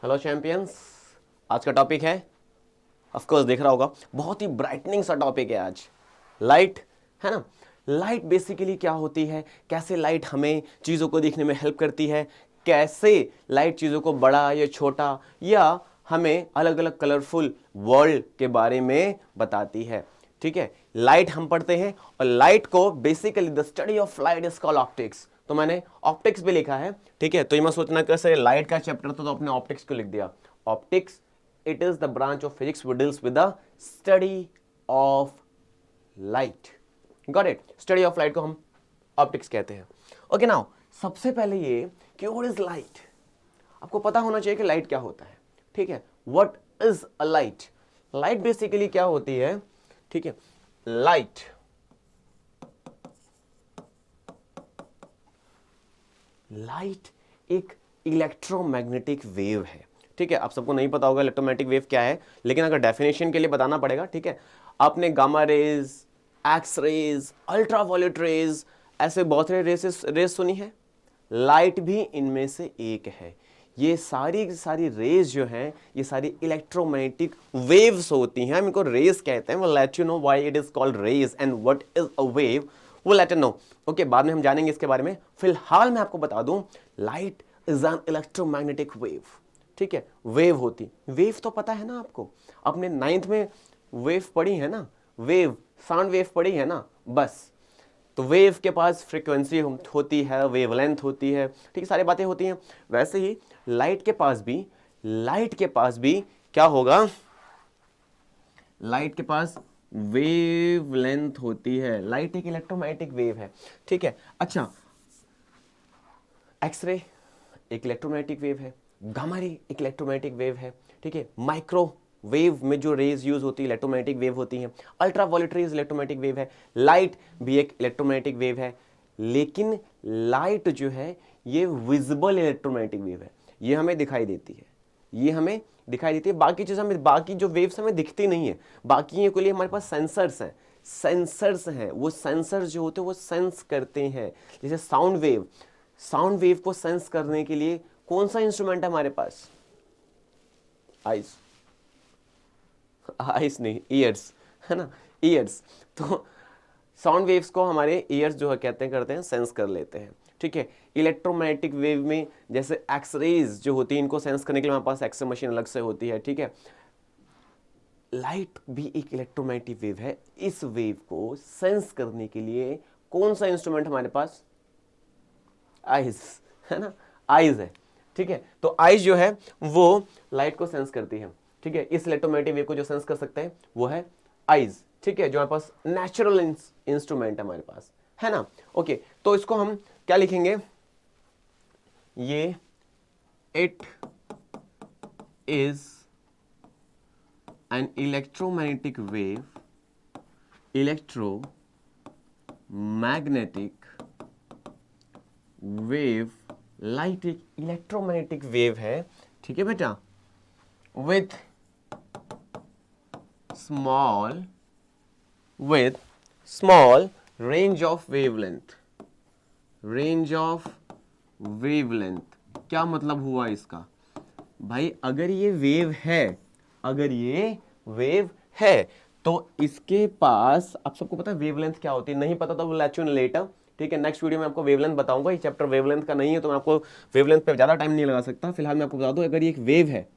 Hello champions. आज का topic है, ऑफ कोर्स देख रहा होगा, बहुत ही ब्राइटनिंग सा टॉपिक है आज। लाइट, है ना। लाइट बेसिकली क्या होती है, कैसे लाइट हमें चीज़ों को देखने में हेल्प करती है, कैसे लाइट चीज़ों को बड़ा या छोटा या हमें अलग अलग कलरफुल वर्ल्ड के बारे में बताती है। ठीक है, लाइट हम पढ़ते हैं और लाइट को basically the study of light is called optics. तो मैंने ऑप्टिक्स भी लिखा है। ठीक है, तो ये मैं सोचना कैसे लाइट का चैप्टर था तो अपने ऑप्टिक्स को लिख दिया। Optics, it is the branch of physics which deals with the study of light. Got it? Study of light को हम ऑप्टिक्स कहते हैं। ओके नाउ, सबसे पहले ये कि what is light, आपको पता होना चाहिए कि लाइट क्या होता है। ठीक है, what is a light? Light basically क्या होती है, ठीक है, लाइट लाइट एक इलेक्ट्रोमैग्नेटिक वेव है। ठीक है, आप सबको नहीं पता होगा इलेक्ट्रोमैग्नेटिक वेव क्या है, लेकिन अगर डेफिनेशन के लिए बताना पड़ेगा, ठीक है, आपने gamma rays, X rays, ultraviolet rays, ऐसे बहुत सारे रेज सुनी है। लाइट भी इनमें से एक है। ये सारी की सारी रेज जो हैं, ये सारी इलेक्ट्रोमैग्नेटिक वेव्स होती हैं। हम इनको रेज कहते हैं। वो let you know why it is called rays and what is a wave, वो लेट यू नो। ओके, बाद में हम जानेंगे इसके बारे में। फिलहाल मैं आपको बता दूं, light is an electromagnetic wave. ठीक है, वेव होती, वेव तो पता है ना आपको, आपने 9th में वेव पढ़ी है ना, वेव, साउंड वेव पढ़ी है ना, बस। तो वेव के पास फ्रीक्वेंसी होती है, वेवलेंथ होती है, ठीक है, सारी बातें होती हैं। वैसे ही लाइट के पास भी क्या होगा, लाइट के पास वेवलेंथ होती है। लाइट एक इलेक्ट्रोमैग्नेटिक वेव है। ठीक है, अच्छा, एक्सरे एक इलेक्ट्रोमैग्नेटिक वेव है, गामा रे एक इलेक्ट्रोमैग्नेटिक वेव है। ठीक है, माइक्रोवेव में जो रेज यूज होती है इलेक्ट्रोमैग्नेटिक वेव होती हैं। अल्ट्रावायलेट रेज इलेक्ट्रोमैग्नेटिक वेव है। लाइट भी एक इलेक्ट्रोमैग्नेटिक वेव है, लेकिन लाइट जो है ये विजिबल इलेक्ट्रोमैग्नेटिक वेव है। ये हमें दिखाई देती है, ये हमें दिखाई देती है। बाकी चीज़ हमें, बाकी जो वेव्स हमें दिखती नहीं है, बाकी के लिए हमारे पास सेंसर्स हैं। सेंसर्स हैं, वो सेंसर्स जो होते हैं वो सेंस करते हैं। जैसे साउंड वेव, साउंड वेव को सेंस करने के लिए कौन सा इंस्ट्रूमेंट है हमारे पास? आइज, आइज नहीं, ईयर्स, है ना, ईयर्स। तो साउंड वेव्स को हमारे ईयर्स जो है कहते हैं, करते हैं, सेंस कर लेते हैं। ठीक है, इलेक्ट्रोमैग्नेटिक वेव में जैसे एक्सरेज जो होती है, इनको सेंस करने के लिए हमारे पास एक्सरे मशीन अलग से होती है। ठीक है, लाइट भी एक इलेक्ट्रोमैग्नेटिक वेव है। इस वेव को सेंस करने के लिए कौन सा इंस्ट्रूमेंट हमारे पास? आइज, है ना, आइज है। ठीक है, तो आइज जो है वो लाइट को सेंस करती है। ठीक है, इस इलेक्ट्रोमैग्नेटिक वेव को जो सेंस कर सकते हैं वो है आइज। ठीक है, जो हमारे पास नेचुरल इंस्ट्रूमेंट है हमारे पास, है ना। ओके, तो इसको हम क्या लिखेंगे, ये it is an electromagnetic wave, electromagnetic wave. Light एक इलेक्ट्रोमैग्नेटिक वेव है। ठीक है बेटा, with small small range of wavelength. Range of wavelength क्या मतलब हुआ इसका भाई? अगर ये वेव है, अगर ये वेव है तो इसके पास, आप सबको पता है वेवलेंथ क्या होती है? नहीं पता तो वो लेट यू लेटर। ठीक है, नेक्स्ट वीडियो में आपको वेवलेंथ बताऊंगा। ये चैप्टर वेवलेंथ का नहीं है तो मैं आपको वेवलेंथ पे ज्यादा टाइम नहीं लगा सकता। फिलहाल मैं आपको बता दूं, अगर ये एक वेव है,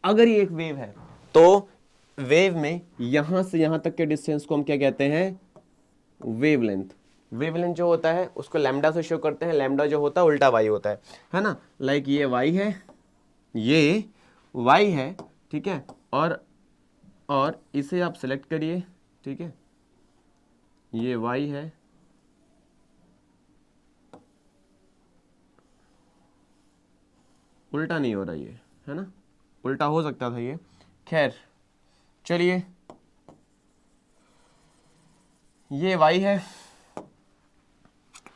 अगर ये एक वेव है तो वेव में यहां से यहां तक के डिस्टेंस को हम क्या कहते हैं? वेवलेंथ। वेवलेंथ जो होता है उसको लैम्डा से शो करते हैं। लैम्डा जो होता है उल्टा वाई होता है ना। लाइक ये वाई है, ये वाई है। ठीक है, और इसे आप सिलेक्ट करिए। ठीक है, ये वाई है, उल्टा नहीं हो रहा ये, है ना, उल्टा हो सकता था ये। खैर चलिए, ये वाई है,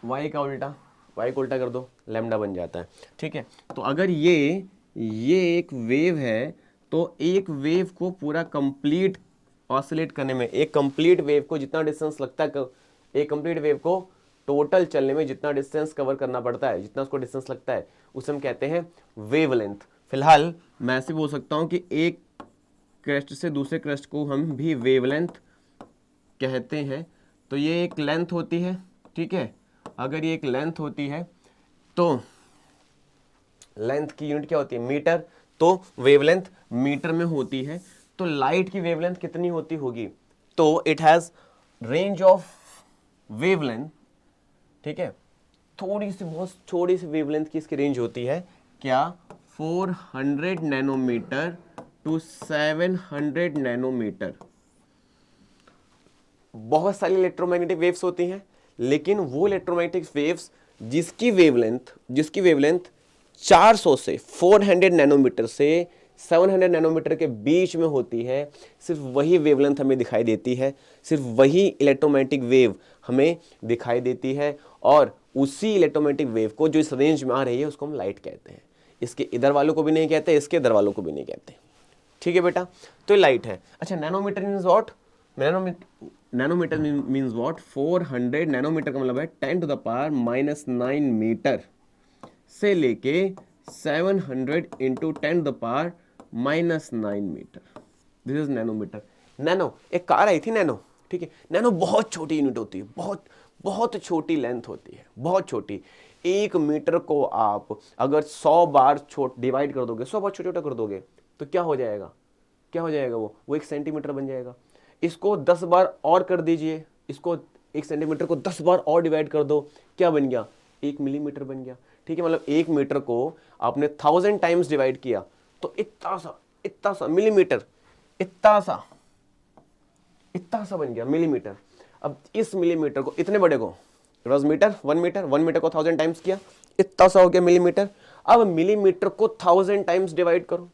वाई का उल्टा, वाई को उल्टा कर दो, लैम्डा बन जाता है। ठीक है, तो अगर ये एक वेव है तो एक वेव को पूरा कंप्लीट ऑसिलेट करने में, एक कंप्लीट वेव को जितना डिस्टेंस लगता है, एक कंप्लीट वेव को टोटल चलने में जितना डिस्टेंस कवर करना पड़ता है, जितना उसको डिस्टेंस लगता है, उसे हम कहते हैं वेवलेंथ। फिलहाल मैं ऐसे बोल सकता हूं कि एक क्रेस्ट से दूसरे क्रेस्ट को हम भी वेवलेंथ कहते हैं। तो ये एक लेंथ होती है, ठीक है। अगर ये एक लेंथ होती है तो लेंथ की यूनिट क्या होती है, मीटर। तो वेवलेंथ मीटर में होती है। तो लाइट की वेवलेंथ कितनी होती होगी, तो it has range of wavelength, ठीक है। थोड़ी सी, बहुत छोटी सी वेवलेंथ की इसकी रेंज होती है, क्या, 400 नैनोमीटर टू 700 नैनोमीटर। बहुत सारी इलेक्ट्रोमैग्नेटिक वेव्स होती हैं, लेकिन वो इलेक्ट्रोमैग्नेटिक वेव्स जिसकी वेवलेंथ 400 से 400 नैनोमीटर से 700 नैनोमीटर के बीच में होती है, सिर्फ वही वेवलेंथ हमें दिखाई देती है, सिर्फ वही इलेक्ट्रोमैग्नेटिक वेव हमें दिखाई देती है। और उसी इलेक्ट्रोमैग्नेटिक वेव को जो इस रेंज में आ रही है उसको हम लाइट कहते हैं। इसके इधर वालों को भी नहीं कहते, इसके इधर वालों को भी नहीं कहते, ठीक है बेटा। तो ये लाइट है। अच्छा, nanometre means what, nanometre means what, 400 nanometre का मतलब है 10 टू द पावर -9 मीटर से लेके 700 into 10 to the power -9 metre. This is nanometre. Nano, एक कार आई थी नैनो, ठीक है। नैनो बहुत छोटी यूनिट होती है, बहुत बहुत छोटी लेंथ होती है, बहुत छोटी। 1 मीटर को आप अगर 100 बार डिवाइड कर दोगे, 100 बार छोटा छोटा कर दोगे, तो क्या हो जाएगा, क्या हो जाएगा, वो 1 सेंटीमीटर बन जाएगा। इसको 10 बार और कर दीजिए, इसको 1 सेंटीमीटर को 10 बार और डिवाइड कर दो, क्या बन गया, 1 मिलीमीटर बन गया, ठीक है। मतलब 1 मीटर को आपने 1000 टाइम्स डिवाइड किया तो इतना सा मिलीमीटर, इतना सा बन गया मिलीमीटर। अब इस मिलीमीटर को, इतने बड़े को, इट वाज मीटर, 1 मीटर को 1000 टाइम्स किया, इतना सा हो गया मिलीमीटर। अब मिलीमीटर को 1000 टाइम्स डिवाइड करो,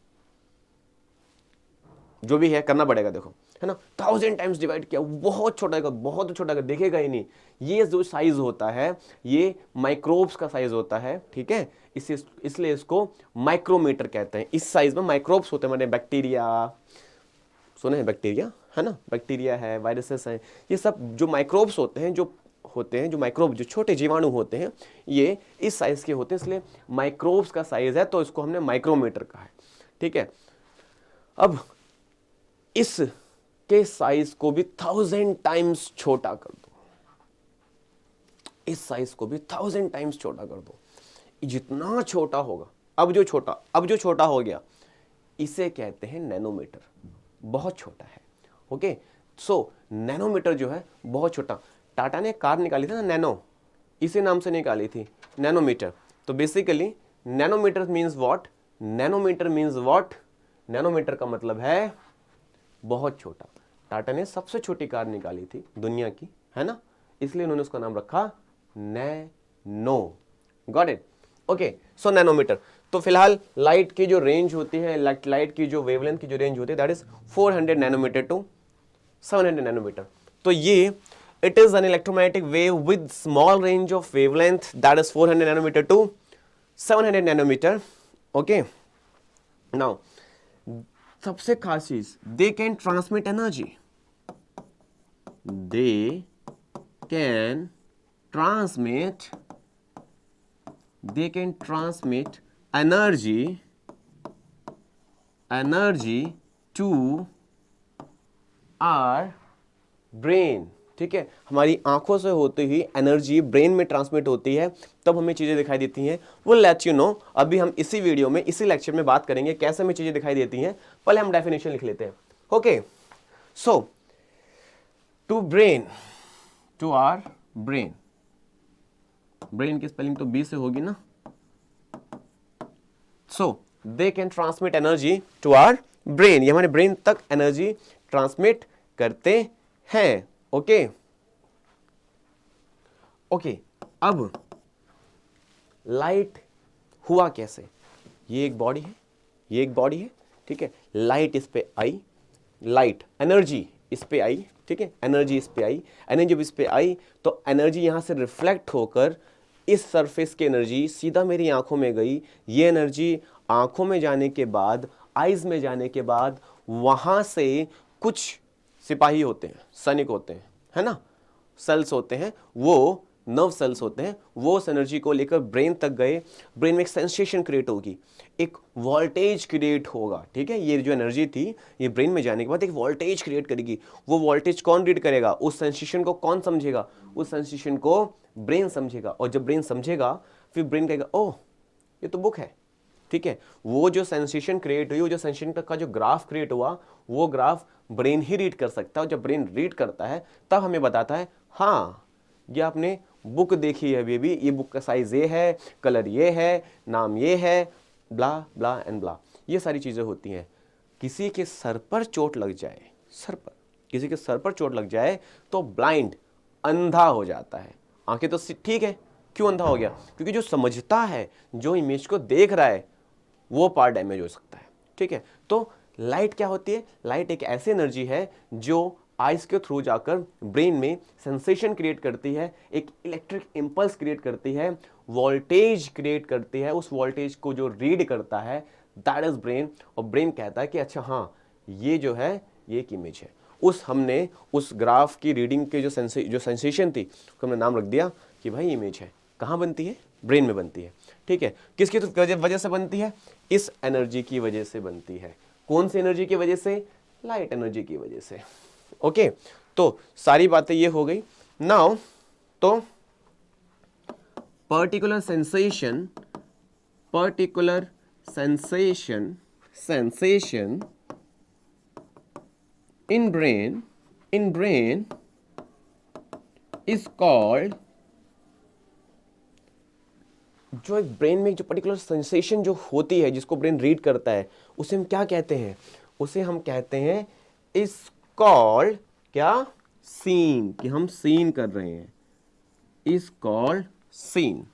जो भी है करना पड़ेगा, देखो, है ना। 1000 टाइम्स डिवाइड किया, बहुत छोटा है, बहुत छोटा है, देखेगा ही नहीं। ये जो साइज होता है, ये माइक्रोब्स का साइज होता है, ठीक है। इसलिए इसको माइक्रोमीटर कहते हैं। इस साइज में माइक्रोब्स होते हैं, मैंने बैक्टीरिया सुने हैं, बैक्टीरिया है ना, बैक्टीरिया है, वायरसेस हैं, ये सब जो माइक्रोब्स होते हैं, जो माइक्रोब, जो छोटे जीवाणु होते हैं, ये इस साइज के होते हैं, इसलिए माइक्रोब्स का साइज है, तो इसको हमने माइक्रोमीटर कहा है, ठीक है। अब इस के साइज को भी 1000 टाइम्स छोटा कर दो, इस साइज को भी 1000 टाइम्स छोटा कर दो, जितना छोटा होगा, अब जो छोटा हो गया, इसे कहते हैं नैनोमीटर, बहुत छोटा है, ओके। सो नैनोमीटर जो है बहुत छोटा। टाटा ने कार निकाली थी ना नैनो, इसी नाम से निकाली थी, नैनोमीटर। तो basically nanometre means what, nanometre का मतलब है बहुत छोटा। टाटा ने सबसे छोटी कार निकाली थी दुनिया की, है ना, इसलिए उन्होंने उसका नाम रखा nano. Got it, okay. So nanometre. तो फिलहाल लाइट की जो रेंज होती है, लाइट की जो वेवलेंथ की जो रेंज होती है, that is 400 nanometre to 700 nanometre. तो ये it is an electromagnetic wave with small range of wavelength, that is 400 nanometre to 700 nanometre, okay. Now सबसे खास चीज, they can transmit energy, they can transmit energy to our brain, ठीक है। हमारी आंखों से होती ही एनर्जी ब्रेन में ट्रांसमिट होती है, तब हमें चीजें दिखाई देती हैं। वो लेट यू नो, अभी हम इसी वीडियो में, इसी लेक्चर में बात करेंगे कैसे हमें चीजें दिखाई देती हैं। पहले हम डेफिनेशन लिख लेते हैं, okay. So to our brain की स्पेलिंग तो बी से होगी ना। So they can transmit energy to our brain, ये हमारे ब्रेन तक एनर्जी ट्रांसमिट करते हैं, ओके। अब लाइट हुआ कैसे, ये एक बॉडी है, ठीक है। लाइट इस पे आई, लाइट एनर्जी इस पे आई, ठीक है, एनर्जी जब इस पे आई तो एनर्जी यहां से रिफ्लेक्ट होकर इस सरफेस की एनर्जी सीधा मेरी आंखों में गई। ये एनर्जी आंखों में जाने के बाद, आईज में जाने के बाद, वहां से कुछ सिपाही होते हैं, सैनिक होते हैं, है ना, सेल्स होते हैं, वो नर्व सेल्स होते हैं वो उस एनर्जी को लेकर ब्रेन तक गए, ब्रेन में एक सेंसेशन क्रिएट होगी, एक वोल्टेज क्रिएट होगा, ठीक है। ये जो एनर्जी थी ये ब्रेन में जाने के बाद एक वोल्टेज क्रिएट करेगी। वो वोल्टेज कौन रीड करेगा? उस सेंसेशन को कौन समझेगा? उस सेंसेशन को ब्रेन समझेगा, और जब ब्रेन समझेगा फिर ब्रेन कहेगा ओह ये तो बुक है, ठीक है। वो जो सेंसेशन क्रिएट हुई, वो जो सेंसेशन का जो ग्राफ क्रिएट हुआ, वो ग्राफ ब्रेन ही रीड कर सकता है। और जब ब्रेन रीड करता है तब हमें बताता है हाँ ये आपने बुक देखी है बेबी, ये बुक का साइज ये है, कलर ये है, नाम ये है, ब्ला ब्ला एंड ब्ला, ये सारी चीजें होती हैं। किसी के सर पर चोट लग जाए, सर पर किसी के सर पर चोट लग जाए तो ब्लाइंड, अंधा हो जाता है। आंखें तो ठीक है, क्यों अंधा हो गया? क्योंकि जो समझता है, जो इमेज को देख रहा है, वो पार्ट डैमेज हो सकता है, ठीक है। तो लाइट क्या होती है? लाइट एक ऐसी एनर्जी है जो आइज के थ्रू जाकर ब्रेन में सेंसेशन क्रिएट करती है, एक इलेक्ट्रिक इंपल्स क्रिएट करती है, वोल्टेज क्रिएट करती है। उस वोल्टेज को जो रीड करता है दैट इज ब्रेन, और ब्रेन कहता है कि अच्छा हाँ ये जो है ये एक इमेज है। हमने उस ग्राफ की रीडिंग के जो सेंसेशन थी उसको हमने नाम रख दिया कि भाई इमेज है। कहाँ बनती है? ब्रेन में बनती है, ठीक है। किसकी वजह से बनती है? इस एनर्जी की वजह से बनती है। कौन सी एनर्जी की वजह से? लाइट एनर्जी की वजह से। ओके, तो सारी बातें ये हो गई। नाउ तो particular sensation in brain is called, जो एक ब्रेन में जो पर्टिकुलर सेंसेशन जो होती है जिसको ब्रेन रीड करता है उसे हम क्या कहते हैं? उसे हम कहते हैं इज कॉल्ड क्या? सीन, कि हम सीन कर रहे हैं, इज कॉल्ड सीन।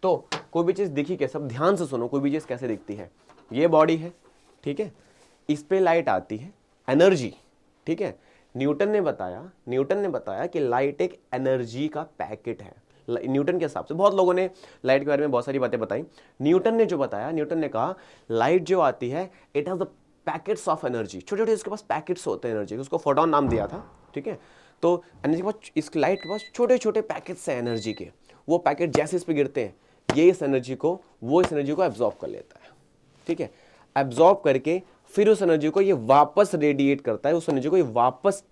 तो कोई भी चीज दिखी कैसे? सब ध्यान से सुनो, कोई भी चीज कैसे दिखती है? ये बॉडी है, ठीक है, इस पे लाइट आती है, एनर्जी, ठीक है। न्यूटन ने बताया कि लाइट एक एनर्जी का पैकेट है। न्यूटन के हिसाब से बहुत लोगों ने लाइट के बारे में बहुत सारी बातें बताई। न्यूटन ने जो बताया, न्यूटन ने कहा लाइट जो आती है it has the packets of energy. छोटे छोटे इसके पास पैकेट्स होते हैं एनर्जी, उसको फोटोन नाम दिया था, ठीक है। तो एनर्जी के पास, इस लाइट के पास छोटे छोटे पैकेट्स हैं एनर्जी के। वो पैकेट जैसे इस पे गिरते हैं ये इस एनर्जी को एब्जॉर्ब कर लेता है, ठीक है। एब्जॉर्ब करके फिर उस एनर्जी को ये वापस रेडिएट करता है, उस एनर्जी को ये वापस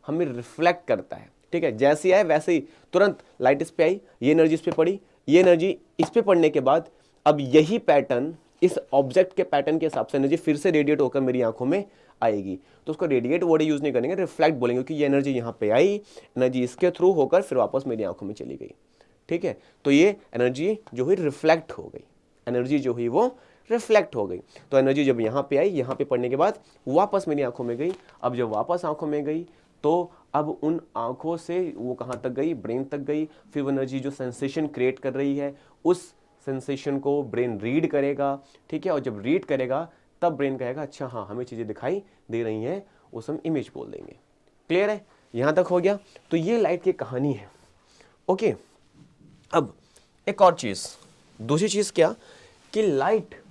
हमें रिफ्लेक्ट करता है, ठीक है। जैसे आए वैसे ही तुरंत लाइट इस पे आई, ये एनर्जी इस पे पड़ी, ये एनर्जी इस पे पड़ने के बाद अब यही पैटर्न इस ऑब्जेक्ट के पैटर्न के हिसाब से एनर्जी फिर से रेडिएट होकर मेरी आंखों में आएगी। तो उसको रेडिएट वर्ड यूज नहीं करेंगे, रिफ्लेक्ट बोलेंगे, क्योंकि ये एनर्जी यहाँ पे आई, एनर्जी इसके थ्रू होकर फिर वापस मेरी आंखों में चली गई, ठीक है। तो ये एनर्जी जो हुई रिफ्लेक्ट हो गई, एनर्जी जो हुई वो रिफ्लेक्ट हो गई। तो एनर्जी जब यहाँ पे आई, यहाँ पे पड़ने के बाद वापस मेरी आंखों में गई। अब जब वापस आंखों में गई तो अब उन आंखों से वो कहाँ तक गई? ब्रेन तक गई। फिर वो एनर्जी जो सेंसेशन क्रिएट कर रही है उस सेंसेशन को ब्रेन रीड करेगा, ठीक है। और जब रीड करेगा तब ब्रेन कहेगा अच्छा हाँ हमें चीज़ें दिखाई दे रही हैं, उस हम इमेज बोल देंगे। क्लियर है? यहाँ तक हो गया। तो ये लाइट की कहानी है, ओके। अब एक और चीज़, दूसरी चीज़ क्या कि लाइट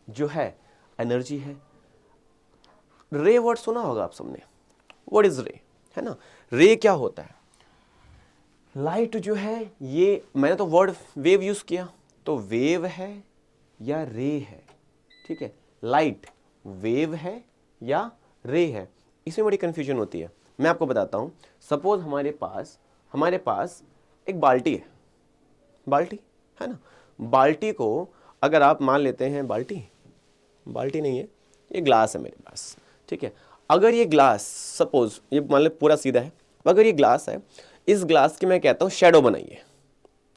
जो है एनर्जी है। रे वर्ड सुना होगा आप सबने, व्हाट इज रे, है ना। रे क्या होता है? लाइट जो है ये, मैंने तो वर्ड वेव यूज किया, तो वेव है या रे है, ठीक है। लाइट वेव है या रे है, इसमें बड़ी कंफ्यूजन होती है। मैं आपको बताता हूं। सपोज हमारे पास एक बाल्टी है, बाल्टी है ना। बाल्टी को अगर आप मान लेते हैं, बाल्टी नहीं है, ये ग्लास है मेरे पास, ठीक है। अगर ये ग्लास, सपोज ये मान लो पूरा सीधा है, अगर ये ग्लास है, इस ग्लास की मैं कहता हूँ शैडो बनाइए,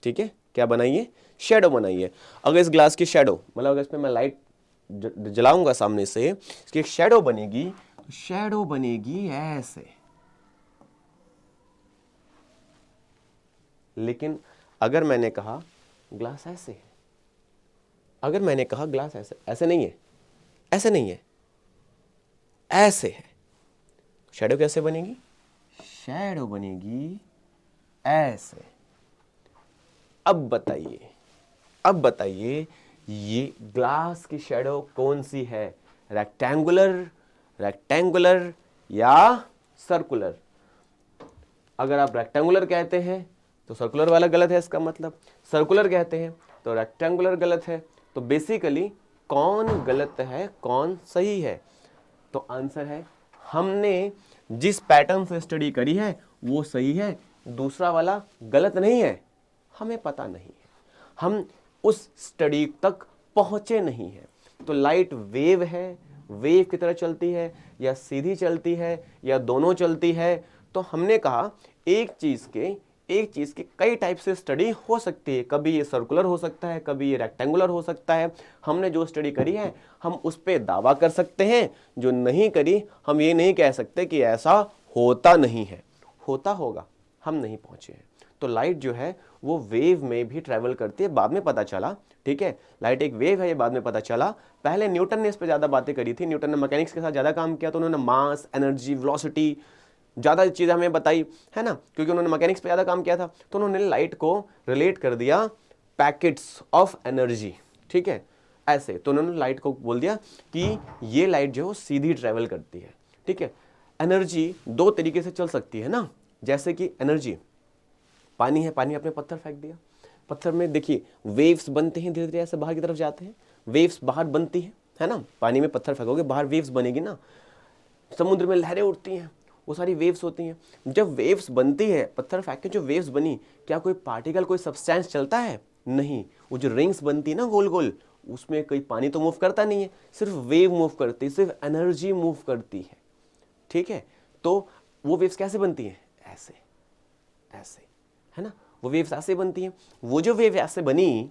ठीक है। क्या बनाइए? शैडो बनाइए। अगर इस ग्लास की शैडो, मतलब अगर इसमें मैं लाइट जलाऊंगा सामने से, इसकी एक शैडो बनेगी, तो शैडो बनेगी ऐसे। लेकिन अगर मैंने कहा ग्लास ऐसे है, अगर मैंने कहा ग्लास ऐसे, ऐसे नहीं है, ऐसे नहीं है, ऐसे है, शैडो कैसे बनेगी? शैडो बनेगी ऐसे। अब बताइए ये ग्लास की शैडो कौन सी है? रेक्टेंगुलर या सर्कुलर? अगर आप रेक्टेंगुलर कहते हैं तो सर्कुलर वाला गलत है, इसका मतलब सर्कुलर कहते हैं तो रेक्टेंगुलर गलत है। तो बेसिकली कौन गलत है कौन सही है? तो आंसर है हमने जिस पैटर्न से स्टडी करी है वो सही है, दूसरा वाला गलत नहीं है। हमें पता नहीं है, हम उस स्टडी तक पहुंचे नहीं है। तो लाइट वेव है, वेव की तरह चलती है या सीधी चलती है या दोनों चलती है? तो हमने कहा एक चीज के कई टाइप से स्टडी हो सकती है। कभी ये सर्कुलर हो सकता है, कभी ये रेक्टेंगुलर हो सकता है। हमने जो स्टडी करी है हम उस पर दावा कर सकते हैं, जो नहीं करी हम ये नहीं कह सकते कि ऐसा होता नहीं है। होता होगा, हम नहीं पहुंचे हैं। तो लाइट जो है वो वेव में भी ट्रैवल करती है, बाद में पता चला। ठीक है, लाइट एक वेव है, ये बाद में पता चला। पहले न्यूटन ने इस पर ज़्यादा बातें करी थी, न्यूटन ने मैकेनिक्स के साथ ज़्यादा काम किया, तो उन्होंने मास, एनर्जी, वेलोसिटी ज़्यादा चीज़ें हमें बताई, है ना, क्योंकि उन्होंने मैकेनिक्स पे ज़्यादा काम किया था। तो उन्होंने लाइट को रिलेट कर दिया पैकेट्स ऑफ एनर्जी। ठीक है, ऐसे तो उन्होंने लाइट को बोल दिया कि ये लाइट जो है सीधी ट्रैवल करती है। ठीक है, एनर्जी दो तरीके से चल सकती है ना, जैसे कि एनर्जी पानी है, पानी आपने पत्थर फेंक दिया, पत्थर में देखिए वेव्स बनते हैं, धीरे धीरे ऐसे बाहर की तरफ जाते हैं, वेव्स बाहर बनती है ना। पानी में पत्थर फेंकोगे बाहर वेव्स बनेगी ना। समुद्र में लहरें उठती हैं, वो सारी वेव्स होती हैं। जब वेव्स बनती है, पत्थर फेंक के जो वेव्स बनी, क्या कोई पार्टिकल, कोई सब्सटेंस चलता है? नहीं। वो जो रिंग्स बनती है ना गोल गोल, उसमें कोई पानी तो मूव करता नहीं है, सिर्फ वेव मूव करती है, सिर्फ एनर्जी मूव करती है। ठीक है, तो वो वेव्स कैसे बनती हैं? ऐसे ऐसे, है ना, वो वेव्स ऐसे बनती हैं। वो जो वेव ऐसे बनी,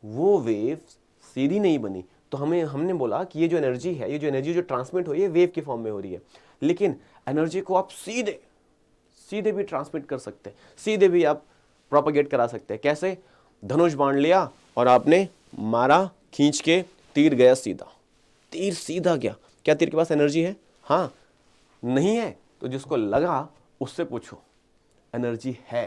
वो वेव्स सीधी नहीं बनी। तो हमने बोला कि ये जो एनर्जी है, ये जो एनर्जी जो ट्रांसमिट हो रही है वेव के फॉर्म में हो रही है। लेकिन एनर्जी को आप सीधे भी ट्रांसमिट कर सकते हैं, सीधे भी आप प्रोपेगेट करा सकते हैं। कैसे? धनुष बाण लिया और आपने मारा, खींच के, तीर गया सीधा, तीर सीधा गया। क्या तीर के पास एनर्जी है? हाँ, नहीं है तो जिसको लगा उससे पूछो, एनर्जी है।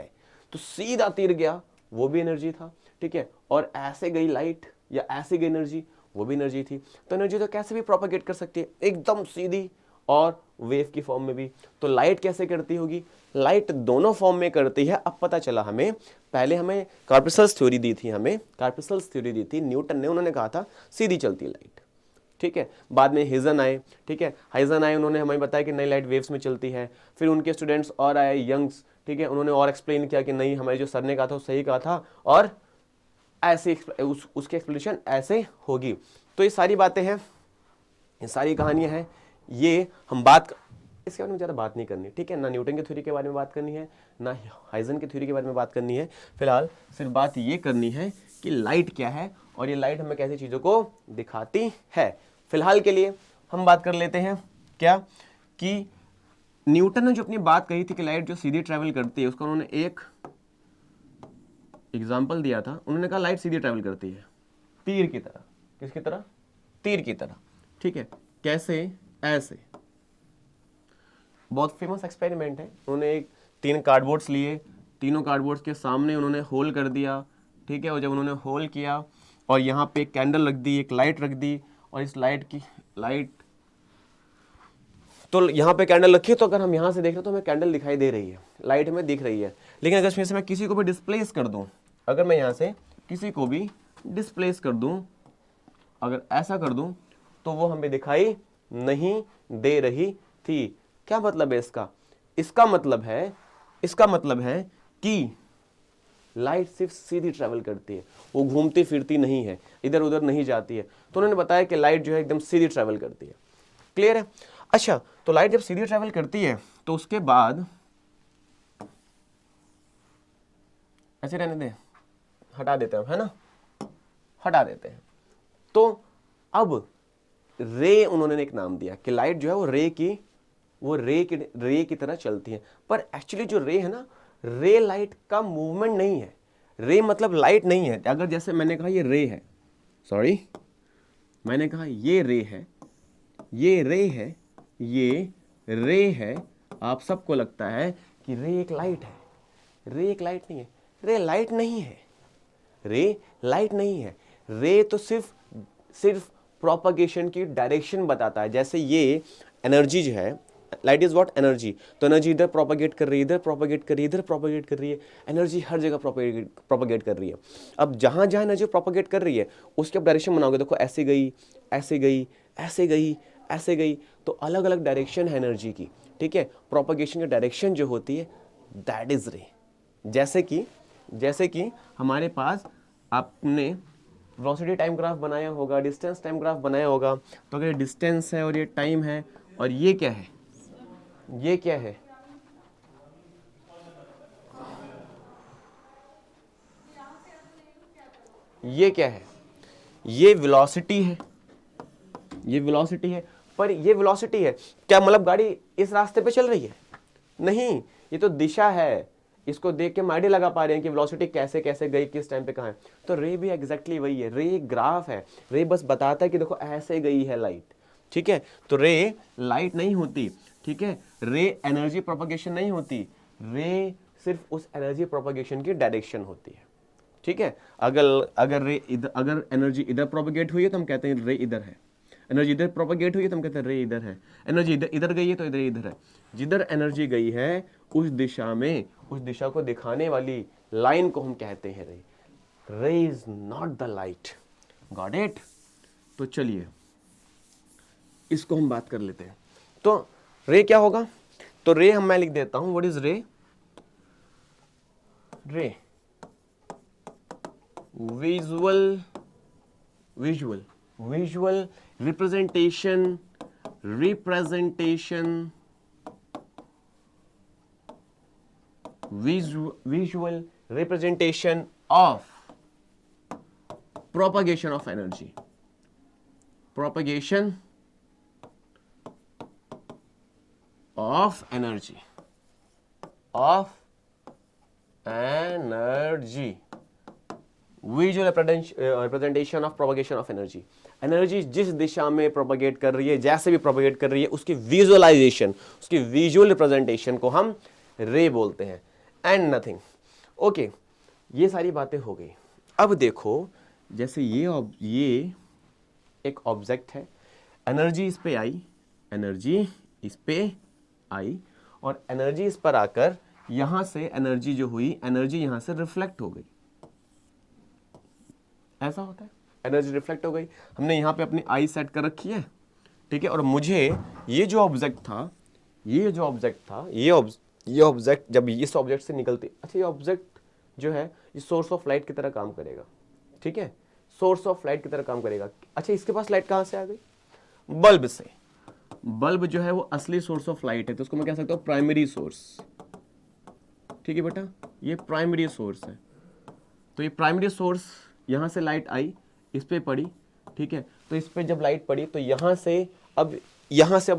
तो सीधा तीर गया, वो भी एनर्जी था। ठीक है, और ऐसे गई लाइट या ऐसे गई एनर्जी, वो भी एनर्जी थी। तो एनर्जी तो कैसे भी प्रोपेगेट कर सकती है, एकदम सीधी और वेव की फॉर्म में भी। तो लाइट कैसे करती होगी? लाइट दोनों फॉर्म में करती है। अब पता चला हमें, पहले हमें कार्पेसल्स थ्योरी दी थी, न्यूटन ने, उन्होंने कहा था सीधी चलती है लाइट। ठीक है, बाद में हाइजन आए। ठीक है, हाइजन आए, उन्होंने हमें बताया कि नई लाइट वेव्स में चलती है। फिर उनके स्टूडेंट्स और आए, यंग्स। ठीक है, उन्होंने और एक्सप्लेन किया कि नहीं, हमारे जो सर ने कहा था वो सही कहा था, और ऐसे उसकी एक्सप्लेनेशन ऐसे होगी। तो ये सारी बातें हैं, ये सारी कहानियां हैं। ये हम इसके बारे में ज़्यादा बात नहीं करनी। ठीक है, ना न्यूटन की थ्योरी के बारे में बात करनी है, ना हाइजन की थ्योरी के बारे में बात करनी है। फिलहाल सिर्फ बात ये करनी है कि लाइट क्या है और ये लाइट हमें कैसी चीज़ों को दिखाती है। फिलहाल के लिए हम बात कर लेते हैं क्या, कि न्यूटन ने जो अपनी बात कही थी कि लाइट जो सीधी ट्रैवल करती है, उसका उन्होंने एक एग्जाम्पल दिया था। उन्होंने कहा लाइट सीधी ट्रैवल करती है तीर की तरह। किसकी तरह? तीर की तरह। ठीक है, कैसे? ऐसे। बहुत फेमस एक्सपेरिमेंट है। उन्होंने 3 कार्डबोर्ड्स लिए, तीनों कार्डबोर्ड्स के सामने उन्होंने होल कर दिया। ठीक है, और जब उन्होंने होल किया और यहाँ पे एक कैंडल रख दी, एक लाइट रख दी, और इस लाइट तो यहाँ पे कैंडल रखी है, तो अगर हम यहाँ से देख रहे हैं तो हमें कैंडल दिखाई दे रही है, लाइट हमें दिख रही है। लेकिन अगर इसमें से मैं किसी को भी डिस्प्लेस कर दूँ, अगर मैं यहाँ से किसी को भी डिस्प्लेस कर दूँ, अगर ऐसा कर दूँ, तो वो हमें दिखाई नहीं दे रही थी। क्या मतलब है इसका? इसका मतलब है कि लाइट सिर्फ सीधी ट्रैवल करती है, वो घूमती फिरती नहीं है, इधर उधर नहीं जाती है। तो उन्होंने बताया कि लाइट जो है एकदम सीधी ट्रैवल करती है। क्लियर है? अच्छा, तो लाइट जब सीधी ट्रैवल करती है तो उसके बाद ऐसे रहने दे, हटा देते हैं, है ना, हटा देते हैं। तो अब रे, उन्होंने एक नाम दिया कि लाइट जो है वो रे की तरह चलती है। पर एक्चुअली जो रे है ना, रे लाइट का मूवमेंट नहीं है। रे मतलब लाइट नहीं है। अगर जैसे मैंने कहा ये रे है, सॉरी, मैंने कहा ये रे है, ये रे है, ये रे है, आप सबको लगता है कि रे एक लाइट है। रे एक लाइट नहीं है, रे लाइट नहीं है, रे लाइट नहीं है। रे तो सिर्फ प्रोपगेशन की डायरेक्शन बताता है। जैसे ये एनर्जी जो है, लाइट इज व्हाट, एनर्जी। तो एनर्जी इधर प्रोपेगेट कर रही है, इधर प्रोपेगेट कर रही है, इधर प्रोपेगेट कर रही है, एनर्जी हर जगह प्रोपेगेट कर रही है। अब जहां जहां एनर्जी प्रोपेगेट कर रही है उसके आप डायरेक्शन बनाओगे, देखो ऐसे गई, ऐसे गई, ऐसे गई, ऐसे गई, तो अलग अलग डायरेक्शन है एनर्जी की, ठीक है। प्रोपेगेशन की डायरेक्शन जो होती है दैट इज रे। जैसे कि हमारे पास आपने वेलोसिटी टाइम ग्राफ बनाया होगा, डिस्टेंस टाइम ग्राफ बनाया होगा, तो अगर ये डिस्टेंस है और ये टाइम है और ये क्या है, ये क्या है, ये क्या है, ये वेलोसिटी है, ये वेलोसिटी है। पर ये वेलोसिटी है क्या मतलब गाड़ी इस रास्ते पे चल रही है? नहीं, ये तो दिशा है। इसको देख के हम आइडिया लगा पा रहे हैं कि वेलोसिटी कैसे कैसे गई, किस टाइम पे कहाँ है। तो रे भी एग्जैक्टली वही है, रे एक ग्राफ है। रे बस बताता है कि देखो ऐसे गई है लाइट, ठीक है। तो रे लाइट नहीं होती, ठीक है। रे एनर्जी प्रोपगेशन नहीं होती, रे सिर्फ उस एनर्जी प्रोपगेशन की डायरेक्शन होती है, ठीक है। अगर एनर्जी इधर प्रोपगेट हुई है तो हम कहते हैं रे इधर है, एनर्जी इधर प्रोपगेट हुई है तो हम कहते हैं रे इधर है, एनर्जी इधर इधर गई है तो इधर इधर है। जिधर एनर्जी गई है उस दिशा में, उस दिशा को दिखाने वाली लाइन को हम कहते हैं रे। रे is not the light, got it. तो चलिए इसको हम बात कर लेते हैं। तो रे क्या होगा, तो रे मैं लिख देता हूं, व्हाट इज रे, रे visual representation of propagation of energy, propagation of energy, visual representation of propagation of energy. Energy जिस दिशा में प्रोपगेट कर रही है, जैसे भी प्रोपगेट कर रही है, उसकी विजुअलाइजेशन, उसकी विजुअल रिप्रेजेंटेशन को हम रे बोलते हैं, एंड नथिंग। ओके, ये सारी बातें हो गई। अब देखो, जैसे ये एक ऑब्जेक्ट है, एनर्जी इस पे आई, एनर्जी इस पे आई, और एनर्जी इस पर आकर यहां से एनर्जी जो हुई, एनर्जी यहां से रिफ्लेक्ट हो गई। ऐसा होता है, एनर्जी रिफ्लेक्ट हो गई। हमने यहाँ पे अपनी आई सेट कर रखी है, ठीक है। और मुझे ये जो ऑब्जेक्ट था, ये ऑब्जेक्ट जब इस ऑब्जेक्ट से निकलती, अच्छा ये ऑब्जेक्ट जो है ये सोर्स ऑफ लाइट की तरह काम करेगा, ठीक है, सोर्स ऑफ लाइट की तरह काम करेगा। अच्छा, इसके पास लाइट कहाँ से आ गई? बल्ब से। बल्ब जो है वो असली सोर्स ऑफ लाइट है, तो उसको मैं कह सकता हूँ प्राइमरी सोर्स, ठीक है बेटा, ये प्राइमरी सोर्स है। तो ये प्राइमरी सोर्स, यहां से लाइट आई, इस पे पड़ी, ठीक है। तो इस पे जब लाइट पड़ी तो यहां से अब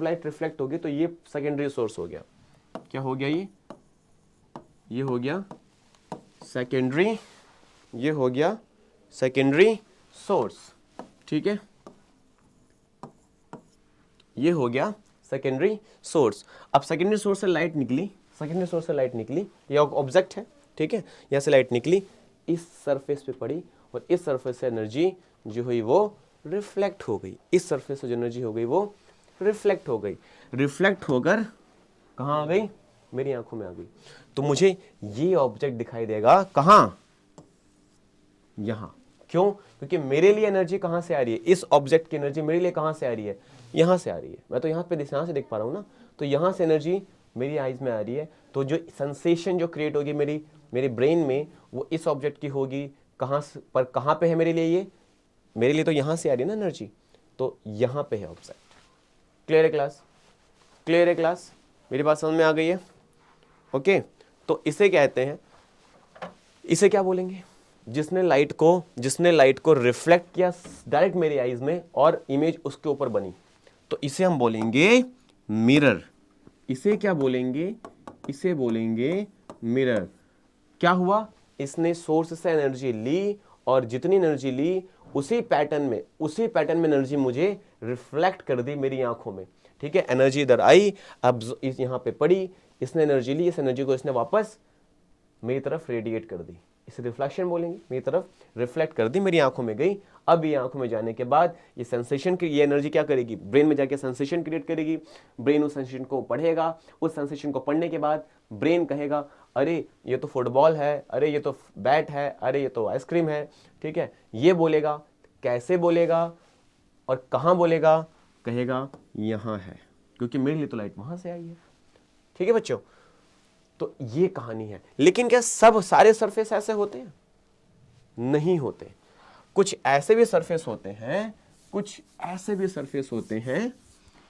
लाइट रिफ्लेक्ट होगी, तो ये सेकेंडरी सोर्स हो गया। क्या हो गया? ये हो गया सेकेंडरी, ये हो गया सेकेंडरी सोर्स, ठीक है, ये हो गया सेकेंडरी सोर्स। अब सेकेंडरी सोर्स से लाइट निकली, सेकेंडरी सोर्स से लाइट निकली, ये ऑब्जेक्ट है, ठीक है, यहां से लाइट निकली, इस सरफेस पे पड़ी, और इस सरफेस से एनर्जी जो हुई वो रिफ्लेक्ट हो गई। इस सरफेस से जो एनर्जी हो गई वो रिफ्लेक्ट हो गई। रिफ्लेक्ट होकर कहाँ आ गई? मेरी आंखों में आ गई। तो मुझे ये ऑब्जेक्ट दिखाई देगा कहाँ? यहाँ। क्यों? क्योंकि मेरे लिए एनर्जी कहाँ से आ रही है? इस ऑब्जेक्ट की एनर्जी मेरे लिए कहाँ से आ रही है? यहाँ से आ रही है। मैं तो यहाँ पे यहाँ से देख पा रहा हूँ ना, तो यहाँ से एनर्जी मेरी आईज में आ रही है। तो जो सेंसेशन जो क्रिएट होगी मेरे ब्रेन में, वो इस ऑब्जेक्ट की होगी। कहाँ पे है मेरे लिए? ये मेरे लिए तो यहाँ से आ रही है ना एनर्जी, तो यहाँ पे है ऑब्जेक्ट। क्लियर है क्लास? क्लियर है क्लास? मेरी बात समझ में आ गई है? ओके, तो इसे कहते हैं, इसे क्या बोलेंगे? जिसने लाइट को रिफ्लेक्ट किया डायरेक्ट मेरी आईज में और इमेज उसके ऊपर बनी, तो इसे हम बोलेंगे मिरर। इसे क्या बोलेंगे? इसे बोलेंगे मिरर। क्या हुआ? इसने सोर्स से एनर्जी ली, और जितनी एनर्जी ली उसी पैटर्न में एनर्जी मुझे रिफ्लेक्ट कर दी मेरी आंखों में, ठीक है। एनर्जी इधर आई, अब इस यहाँ पे पड़ी, इसने एनर्जी ली, इस एनर्जी को इसने वापस मेरी तरफ रेडिएट कर दी। इसे रिफ्लेक्शन बोलेंगे। मेरी तरफ रिफ्लेक्ट कर दी, मेरी आंखों में गई। अब ये आंखों में जाने के बाद ये सेंसेशन की ये एनर्जी क्या करेगी, ब्रेन में जाके सेंसेशन क्रिएट करेगी। ब्रेन उस सेंसेशन को पढ़ेगा, उस सेंसेशन को पढ़ने के बाद ब्रेन कहेगा अरे ये तो फुटबॉल है, अरे ये तो बैट है, अरे ये तो आइसक्रीम है, ठीक है। ये बोलेगा, कैसे बोलेगा और कहाँ बोलेगा, कहेगा यहाँ है, क्योंकि मेरे लिए तो लाइट वहां से आई है। ठीक है बच्चों, तो ये कहानी है। लेकिन क्या सब सारे सरफेस ऐसे होते हैं? नहीं होते। कुछ ऐसे भी सरफेस होते हैं, कुछ ऐसे भी सरफेस होते हैं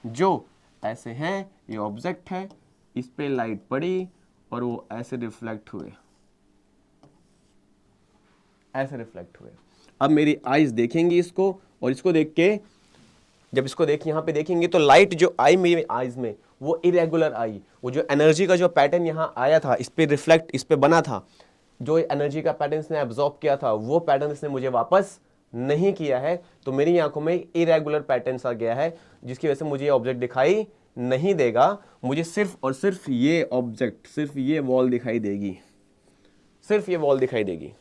जो ऐसे हैं, ये ऑब्जेक्ट है, इस पे लाइट पड़ी और वो ऐसे रिफ्लेक्ट हुए, ऐसे रिफ्लेक्ट हुए। अब मेरी आईज देखेंगी इसको, और इसको देख के, जब इसको देख यहां पे देखेंगे तो लाइट जो आई मेरी आईज में वो इरेगुलर आई। वो जो एनर्जी का जो पैटर्न यहां आया था, इस पे रिफ्लेक्ट, इस पे बना था, जो एनर्जी का पैटर्न इसने एब्जॉर्ब किया था, वो पैटर्न इसने मुझे वापस नहीं किया है। तो मेरी आंखों में इरेगुलर पैटर्न आ गया है, जिसकी वजह से मुझे ये ऑब्जेक्ट दिखाई नहीं देगा। मुझे सिर्फ और सिर्फ ये ऑब्जेक्ट, सिर्फ ये वॉल दिखाई देगी, सिर्फ ये वॉल दिखाई देगी,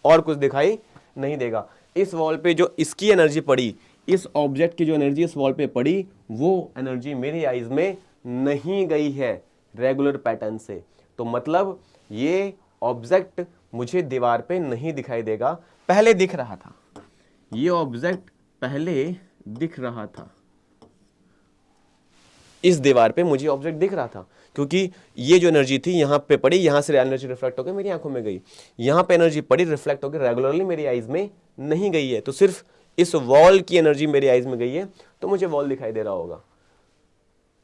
और कुछ दिखाई नहीं देगा। इस वॉल पे जो इसकी एनर्जी पड़ी, इस ऑब्जेक्ट की जो एनर्जी इस वॉल पे पड़ी, वो एनर्जी मेरी आईज में नहीं गई है रेगुलर पैटर्न से। तो मतलब ये ऑब्जेक्ट मुझे दीवार पे नहीं दिखाई देगा। पहले दिख रहा था, ये ऑब्जेक्ट पहले दिख रहा था, इस दीवार पे मुझे ऑब्जेक्ट दिख रहा था, क्योंकि ये जो एनर्जी थी यहाँ पे पड़ी, यहाँ से एनर्जी रिफ्लेक्ट होकर मेरी आंखों में गई, यहाँ पे एनर्जी पड़ी, रिफ्लेक्ट होकर रेगुलरली मेरी आईज में नहीं गई है। तो सिर्फ इस वॉल की एनर्जी मेरी आईज में गई है, तो मुझे वॉल दिखाई दे रहा होगा।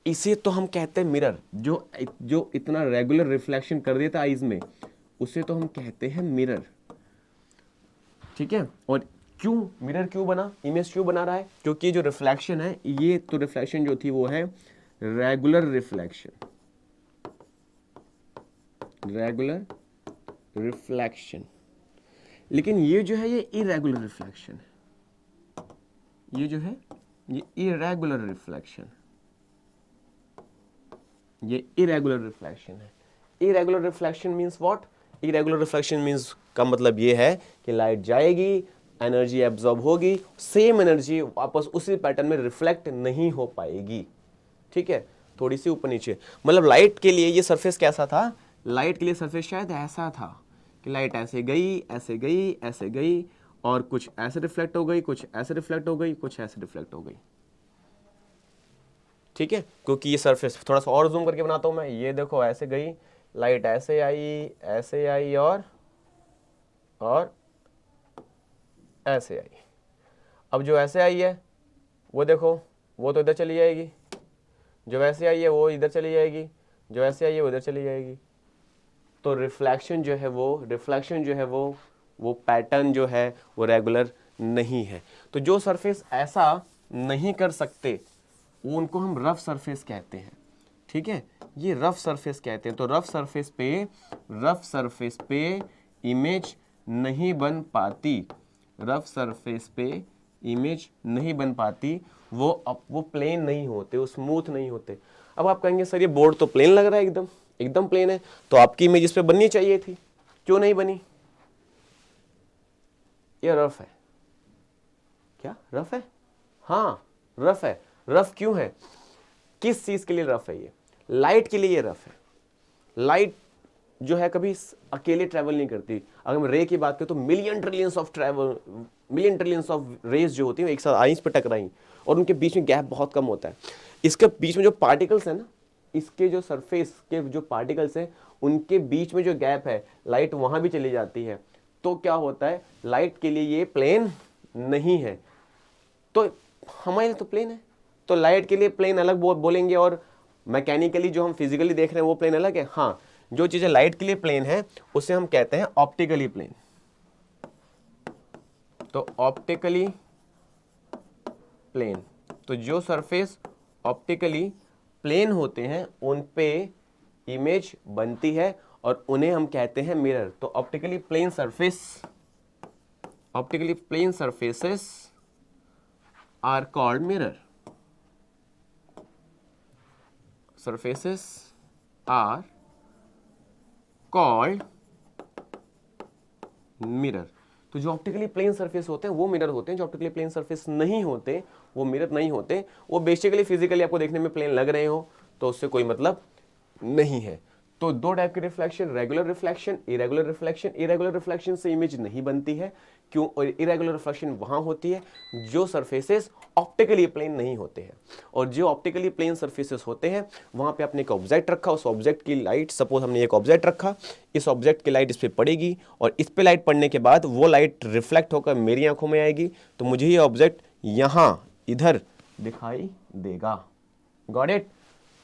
इसे तो हम कहते हैं मिरर। जो इतना रेगुलर रिफ्लेक्शन कर देता आईज में, उसे तो हम कहते हैं मिरर। ठीक है। और क्यों मिरर क्यों बना, इमेज क्यों बना रहा है? क्योंकि जो रिफ्लेक्शन है, ये तो रिफ्लेक्शन जो थी वो है रेगुलर रिफ्लेक्शन, रेगुलर रिफ्लेक्शन। लेकिन ये जो है ये इरेगुलर रिफ्लेक्शन है, ये जो है ये इरेगुलर रिफ्लेक्शन, ये इरेगुलर रिफ्लेक्शन है। Irregular reflection means what? Irregular reflection means का मतलब ये है कि लाइट जाएगी, एनर्जी एब्जॉर्ब होगी, सेम एनर्जी वापस उसी पैटर्न में रिफ्लेक्ट नहीं हो पाएगी। ठीक है, थोड़ी सी ऊपर नीचे। मतलब लाइट के लिए ये सरफेस कैसा था? लाइट के लिए सरफेस शायद ऐसा था कि लाइट ऐसे गई, ऐसे गई, ऐसे गई, और कुछ ऐसे रिफ्लेक्ट हो गई, कुछ ऐसे रिफ्लेक्ट हो गई, कुछ ऐसे रिफ्लेक्ट हो गई। ठीक है, क्योंकि ये सरफेस थोड़ा सा और जूम करके बनाता हूं मैं। ये देखो ऐसे गई लाइट, ऐसे आई और ऐसे आई। अब जो ऐसे आई है वो देखो, वो तो इधर चली जाएगी, जो वैसे आई है वो इधर चली जाएगी, जो ऐसे आई है वो इधर चली जाएगी। तो रिफ्लेक्शन जो है वो पैटर्न जो है वो रेगुलर नहीं है। तो जो सरफेस ऐसा नहीं कर सकते उनको हम रफ सरफेस कहते हैं। ठीक है, ये रफ सरफेस कहते हैं। तो रफ सरफेस पे इमेज नहीं बन पाती, रफ सरफेस पे इमेज नहीं बन पाती, वो प्लेन नहीं होते, वो स्मूथ नहीं होते। अब आप कहेंगे सर ये बोर्ड तो प्लेन लग रहा है, एकदम एकदम प्लेन है, तो आपकी इमेज इस पे बननी चाहिए थी, क्यों नहीं बनी? ये रफ है। क्या रफ है? हाँ रफ है। रफ क्यों है? किस चीज के लिए रफ है? ये लाइट के लिए ये रफ है। लाइट जो है कभी अकेले ट्रैवल नहीं करती। अगर हम रे की बात करें तो मिलियन ट्रिलियंस ऑफ रेज जो होती है एक साथ आईज पे टकराई, और उनके बीच में गैप बहुत कम होता है। इसके बीच में जो पार्टिकल्स है ना, इसके जो सरफेस के जो पार्टिकल्स हैं उनके बीच में जो गैप है, लाइट वहां भी चली जाती है। तो क्या होता है, लाइट के लिए ये प्लेन नहीं है। तो हमारे लिए तो प्लेन है, तो लाइट के लिए प्लेन अलग बोलेंगे, और मैकेनिकली जो हम फिजिकली देख रहे हैं वो प्लेन अलग है। हाँ, जो चीजें लाइट के लिए प्लेन है उसे हम कहते हैं ऑप्टिकली प्लेन। तो ऑप्टिकली प्लेन, तो जो सरफेस ऑप्टिकली प्लेन होते हैं उन पे इमेज बनती है और उन्हें हम कहते हैं मिरर। तो optically plane surfaces are called mirror. Surfaces are called mirror. तो जो ऑप्टिकली प्लेन सरफेस होते हैं वो मिरर होते हैं, जो ऑप्टिकली प्लेन सरफेस नहीं होते वो मिरर नहीं होते। वो बेसिकली फिजिकली आपको देखने में प्लेन लग रहे हो तो उससे कोई मतलब नहीं है। तो दो टाइप के reflection, regular reflection, irregular reflection. Irregular reflection से इमेज नहीं बनती है, क्यों? और इरेगुलर रिफ्लेक्शन वहां होती है जो सरफेसेस ऑप्टिकली प्लेन नहीं होते हैं। और जो ऑप्टिकली प्लेन सरफेसेस होते हैं वहां पे आपने एक ऑब्जेक्ट रखा, उस ऑब्जेक्ट की लाइट, सपोज हमने एक ऑब्जेक्ट रखा, इस ऑब्जेक्ट की लाइट इस पे पड़ेगी और इस पे लाइट पड़ने के बाद वो लाइट रिफ्लेक्ट होकर मेरी आंखों में आएगी, तो मुझे ये ऑब्जेक्ट यहां इधर दिखाई देगा। Got it?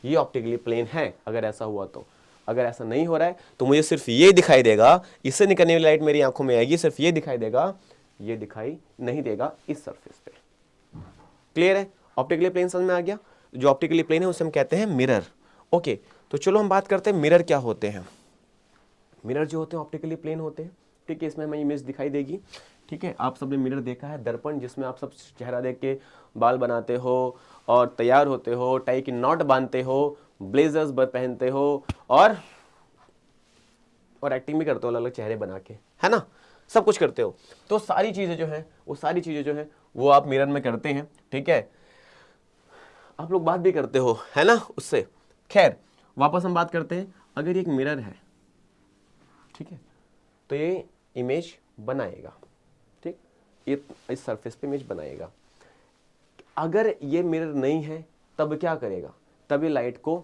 ये ऑप्टिकली प्लेन है अगर ऐसा हुआ तो। अगर ऐसा नहीं हो रहा है तो मुझे सिर्फ ये दिखाई देगा, इससे निकलने वाली लाइट मेरी आंखों में आएगी, सिर्फ ये दिखाई देगा, ये दिखाई नहीं देगा इस सरफेस पे। क्लियर है? ऑप्टिकली प्लेन समझ में आ गया? जो ऑप्टिकली प्लेन है उसे हम कहते हैं मिरर। ओके, तो चलो हम बात करते हैं मिरर क्या होते हैं। मिरर जो होते हैं ऑप्टिकली प्लेन होते हैं, ठीक है। इसमें हमें इमेज दिखाई देगी, ठीक है। आप सबने मिरर देखा है, दर्पण, जिसमें आप सब चेहरा देख के बाल बनाते हो और तैयार होते हो, टाई की नॉट बांधते हो, ब्लेजर्स पहनते हो और एक्टिंग भी करते हो अलग अलग चेहरे बना के, है ना, सब कुछ करते हो। तो सारी चीजें जो है वो सारी चीजें जो है वो आप मिरर में करते हैं, ठीक है। आप लोग बात भी करते हो, है ना, उससे। खैर, वापस हम बात करते हैं। अगर ये एक मिरर है, ठीक है, तो ये इमेज बनाएगा, ठीक, ये इस सरफेस पे इमेज बनाएगा। अगर ये मिरर नहीं है तब क्या करेगा? तब ये लाइट को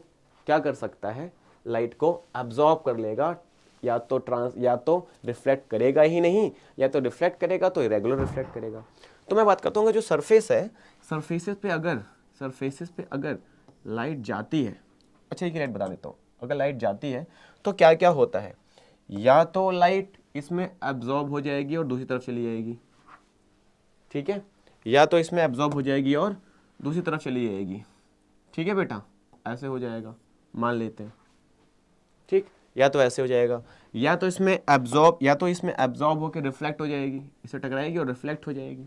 क्या कर सकता है? लाइट को एब्जॉर्ब कर लेगा, या तो रिफ्लेक्ट करेगा ही नहीं, या तो रिफ्लेक्ट करेगा तो इरेगुलर रिफ्लेक्ट करेगा। तो मैं बात करता हूँ जो सरफेस है, सरफेसेस पे अगर लाइट जाती है, अच्छा एक लाइट बता देता हूँ, अगर लाइट जाती है तो क्या क्या होता है? या तो लाइट इसमें एब्जॉर्ब हो जाएगी और दूसरी तरफ चली जाएगी, ठीक है, या तो इसमें एब्जॉर्ब हो जाएगी और दूसरी तरफ चली जाएगी, ठीक है बेटा, ऐसे हो जाएगा, मान लेते हैं, ठीक, या तो ऐसे हो जाएगा, या तो इसमें एब्जॉर्ब होकर रिफ्लेक्ट हो जाएगी, इसे टकराएगी और रिफ्लेक्ट हो जाएगी,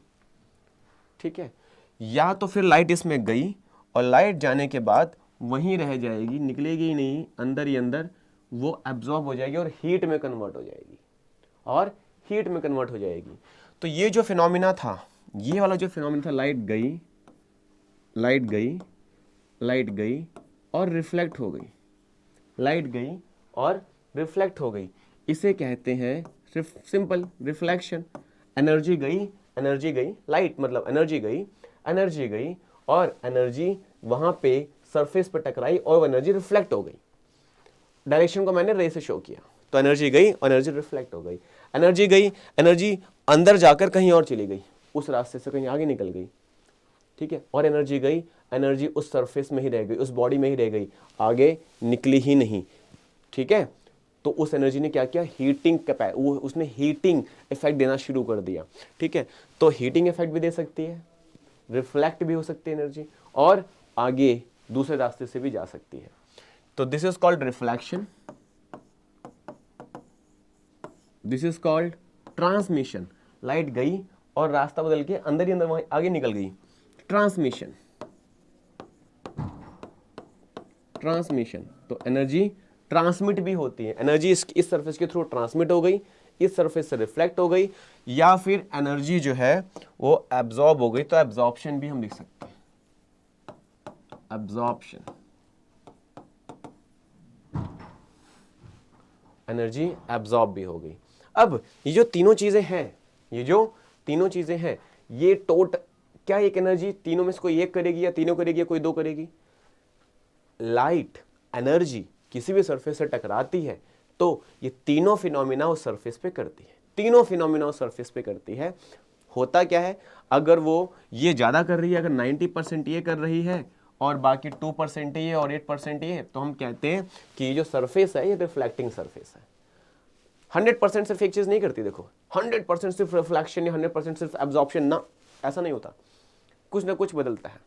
ठीक है, या तो फिर लाइट इसमें गई और लाइट जाने के बाद वहीं रह जाएगी, निकलेगी ही नहीं, अंदर ही अंदर वो एब्जॉर्ब हो जाएगी और हीट में कन्वर्ट हो जाएगी। तो ये जो फिनोमिना था, ये वाला जो फिनोमिना था, लाइट गई और रिफ्लेक्ट हो गई, लाइट गई और रिफ्लेक्ट हो गई, इसे कहते हैं सिंपल रिफ्लेक्शन। एनर्जी गई, लाइट मतलब एनर्जी गई और एनर्जी वहां पे सरफेस पे टकराई और वो एनर्जी रिफ्लेक्ट हो गई। डायरेक्शन को मैंने रे से शो किया, तो एनर्जी गई और एनर्जी रिफ्लेक्ट हो गई। एनर्जी गई, एनर्जी अंदर जाकर कहीं और चली गई, उस रास्ते से कहीं आगे निकल गई, ठीक है, और एनर्जी गई, एनर्जी उस सरफेस में ही रह गई, उस बॉडी में ही रह गई, आगे निकली ही नहीं, ठीक है। तो उस एनर्जी ने क्या किया? उसने हीटिंग इफेक्ट देना शुरू कर दिया, ठीक है। तो हीटिंग इफेक्ट भी दे सकती है, रिफ्लेक्ट भी हो सकती है एनर्जी, और आगे दूसरे रास्ते से भी जा सकती है। तो this is called reflection, this is called transmission. Light गई और रास्ता बदल के अंदर ही अंदर वहां आगे निकल गई, ट्रांसमिशन। तो एनर्जी ट्रांसमिट भी होती है, एनर्जी इस सरफेस के थ्रू ट्रांसमिट हो गई, इस सरफेस से रिफ्लेक्ट हो गई, या फिर एनर्जी जो है वो एब्जॉर्ब हो गई, तो एब्जॉर्प्शन भी हम लिख सकते हैं, एब्जॉर्प्शन, एनर्जी एब्जॉर्ब भी हो गई। अब ये जो तीनों चीजें हैं, ये क्या एक एनर्जी तीनों में से कोई एक करेगी, या तीनों करेगी, या कोई दो करेगी? लाइट एनर्जी किसी भी सरफेस से टकराती है तो ये तीनों फिनोमिना उस सरफेस पे करती है। होता क्या है, अगर वो ये ज्यादा कर रही है, अगर 90% ये कर रही है और बाकी 2% ये और 8% ये, तो हम कहते हैं कि ये जो सरफेस है ये रिफ्लेक्टिंग सरफेस है। 100% सिर्फ एक चीज नहीं करती, देखो 100% सिर्फ रिफ्लेक्शन या 100% सिर्फ एब्जॉर्प्शन, ना, ऐसा नहीं होता, कुछ ना कुछ बदलता है,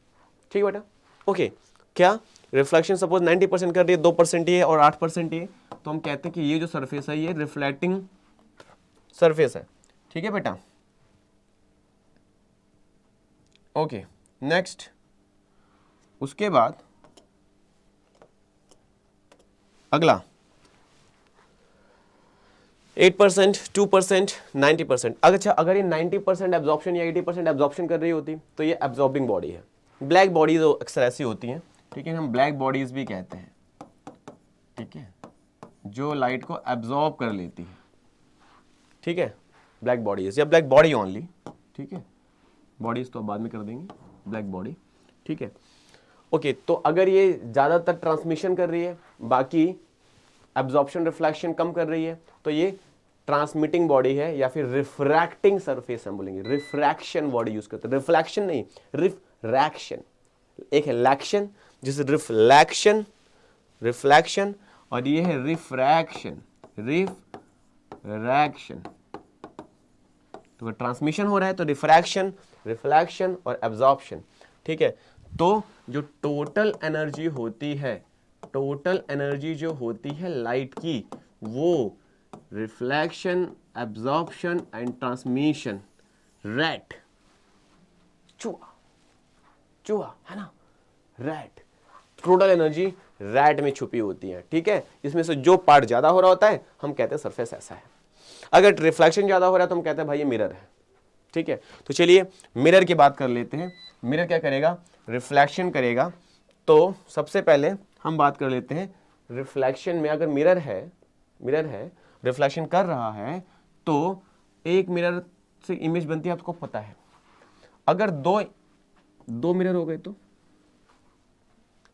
ठीक है बेटा। ओके, क्या रिफ्लेक्शन सपोज 90% कर रही है, 2% ये और 8% ये, तो हम कहते हैं कि ये जो सरफेस है ये रिफ्लेक्टिंग सरफेस है, ठीक है बेटा। ओके, नेक्स्ट, उसके बाद अगला, 8%, 2%, 90%। अच्छा, अगर ये 90% एब्जॉर्प्शन या 80% एब्जॉर्प्शन कर रही होती तो ये एब्जॉर्बिंग बॉडी है। ब्लैक बॉडीज अक्सर ऐसी होती हैं, ठीक है, हम ब्लैक बॉडीज भी कहते हैं, ठीक है, जो लाइट को एब्जॉर्ब कर लेती है, ठीक है, ब्लैक बॉडीज या ब्लैक बॉडी ओनली, ठीक है, बॉडीज तो बाद में कर देंगे, ब्लैक बॉडी, ठीक है। ओके, तो अगर ये ज़्यादातर ट्रांसमिशन कर रही है, बाकी एब्जॉर्प्शन रिफ्लेक्शन कम कर रही है, तो ये ट्रांसमिटिंग बॉडी है या फिर रिफ्रैक्टिंग सरफेस हम बोलेंगे। रिफ्रैक्शन बॉडी यूज करते हैं, रिफ्लेक्शन नहीं, रिफ्रैक्शन। एक है लैक्शन जिसे रिफ्लेक्शन, रिफ्लेक्शन, और ये है रिफ्रैक्शन, रिफ्रैक्शन। तो ट्रांसमिशन हो रहा है तो रिफ्रैक्शन, रिफ्लेक्शन और एब्जॉर्प्शन, ठीक है। तो जो टोटल एनर्जी होती है, टोटल एनर्जी जो होती है लाइट की, वो reflection, absorption and transmission, rat, चूहा, चूहा है ना, रैट, टोटल एनर्जी रैट में छुपी होती है, ठीक है। इसमें से जो पार्ट ज्यादा हो रहा होता है हम कहते हैं सरफेस ऐसा है। अगर रिफ्लेक्शन ज्यादा हो रहा है तो हम कहते हैं भाई ये मिरर है, ठीक है। तो चलिए मिरर की बात कर लेते हैं। मिरर क्या करेगा, रिफ्लेक्शन करेगा। तो सबसे पहले हम बात कर लेते हैं रिफ्लेक्शन में। अगर मिरर है रिफ्लेक्शन कर रहा है तो एक मिरर से इमेज बनती है, आपको पता है। अगर दो मिरर हो गए तो,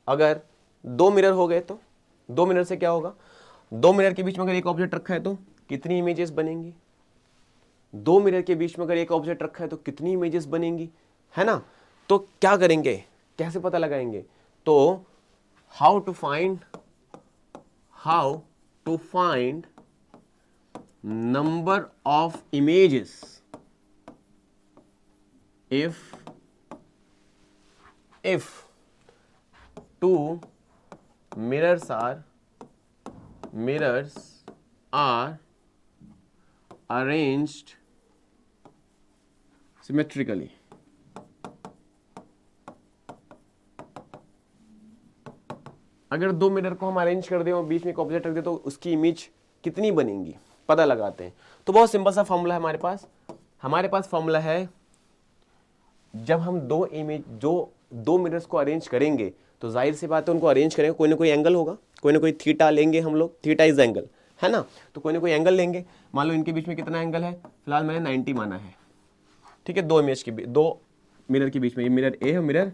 अगर दो मिरर हो गए तो, दो मिरर से क्या होगा, दो मिरर के बीच में अगर एक ऑब्जेक्ट रखा है तो कितनी इमेजेस बनेंगी, दो मिरर के बीच में अगर एक ऑब्जेक्ट रखा है तो कितनी इमेजेस बनेंगी, है ना। तो क्या करेंगे, कैसे पता लगाएंगे, तो how to find number of images if two mirrors are arranged symmetrically। अगर दो मिरर को हम अरेंज कर दें और बीच में एक ऑब्जेक्ट रख दे तो उसकी इमेज कितनी बनेंगी, पता लगाते हैं। तो बहुत सिंपल सा फॉर्मूला है हमारे पास फॉर्मूला है, जब हम दो मिरर्स को अरेंज करेंगे तो जाहिर सी बात है उनको अरेंज करेंगे, कोई ना कोई एंगल होगा, कोई ना कोई थीटा लेंगे हम लोग, थीटा इज एंगल, है ना। तो कोई ना कोई एंगल लेंगे, मान लो इनके बीच में कितना एंगल है, फिलहाल मैंने 90 माना है, ठीक है। दो मिरर के बीच में, ये मिरर ए और मिरर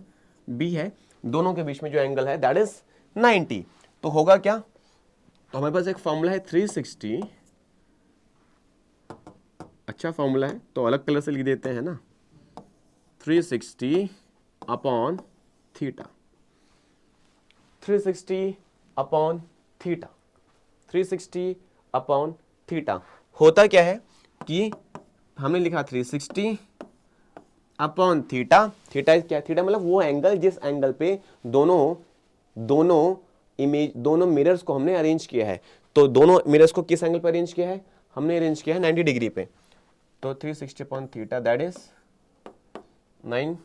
बी है, दोनों के बीच में जो एंगल है दैट इज 90। तो होगा क्या, तो हमारे पास एक फॉर्मूला है 360, अच्छा फॉर्मूला है तो अलग कलर से लिख देते हैं ना, 360 upon theta, 360 upon theta, 360 upon theta. होता क्या है कि हमने लिखा 360 अपॉन थीटा, थीटा क्या, थीटा मतलब वो एंगल जिस एंगल पे दोनों मिरर्स को हमने अरेंज किया है। तो दोनों मिरर्स को किस एंगल पर अरेंज किया है, हमने अरेंज किया है 90 डिग्री पे। तो 360 अपॉन थीटा दैट इज 9,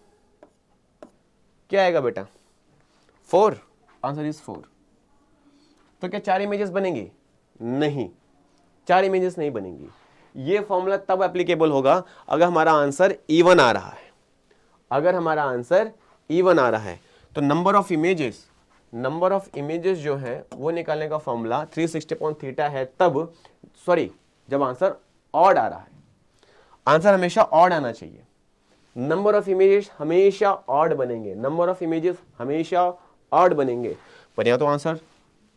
क्या आएगा बेटा, 4, आंसर इज 4। तो क्या 4 इमेजेस बनेंगी, नहीं, 4 इमेजेस नहीं बनेंगी। ये फॉर्मूला तब एप्लीकेबल होगा अगर हमारा आंसर इवन आ रहा है, अगर हमारा आंसर इवन आ रहा है। तो नंबर ऑफ इमेजेस जो है वो निकालने का फॉर्मूला 360 अपॉन थीटा है तब, जब आंसर ऑड आ रहा है। आंसर हमेशा ऑड आना चाहिए, नंबर ऑफ इमेजेस हमेशा ऑड बनेंगे, नंबर ऑफ इमेजेस हमेशा ऑड बनेंगे। पर यहां तो आंसर